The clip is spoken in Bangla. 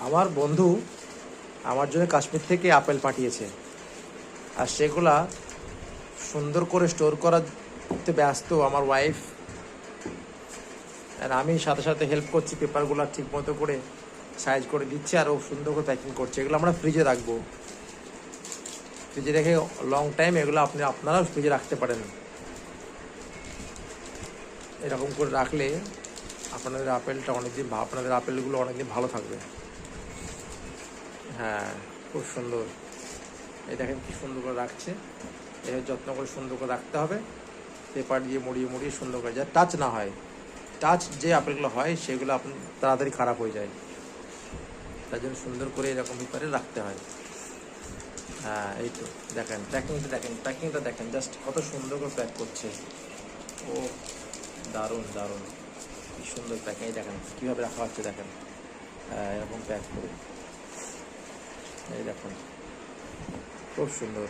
আমার বন্ধু আমার জন্য কাশ্মীর থেকে আপেল পাঠিয়েছে, আর সেগুলা সুন্দর করে স্টোর করাতে ব্যস্ত আমার ওয়াইফ। আর আমি সাথে সাথে হেল্প করছি, পেপারগুলো ঠিক মতো করে সাইজ করে দিচ্ছি, আর ও সুন্দর করে প্যাকিং করছে। এগুলো আমরা ফ্রিজে রাখবো, ফ্রিজে রেখে লং টাইম এগুলো আপনারাও ফ্রিজে রাখতে পারেন। এরকম করে রাখলে আপনাদের আপেলগুলো অনেকদিন ভালো থাকবে। হ্যাঁ, খুব সুন্দর। এই দেখেন কি সুন্দর করে রাখছে। এর যত্ন করে সুন্দর করে রাখতে হবে, পেপার দিয়ে মুড়িয়ে মুড়িয়ে সুন্দর করে, যা টাচ না হয়। টাচ যে আপেলগুলো হয় সেগুলো আপনার তাড়াতাড়ি খারাপ হয়ে যায়, তার জন্য সুন্দর করে এরকম পেপারে রাখতে হয়। হ্যাঁ, এই তো দেখেন প্যাকিংটা দেখেন জাস্ট কত সুন্দর করে প্যাক করছে ও। দারুণ দারুণ, কি সুন্দর প্যাকিং। দেখেন কীভাবে রাখা হচ্ছে, দেখেন। হ্যাঁ, এরকম প্যাক করে, এই দেখুন খুব সুন্দর।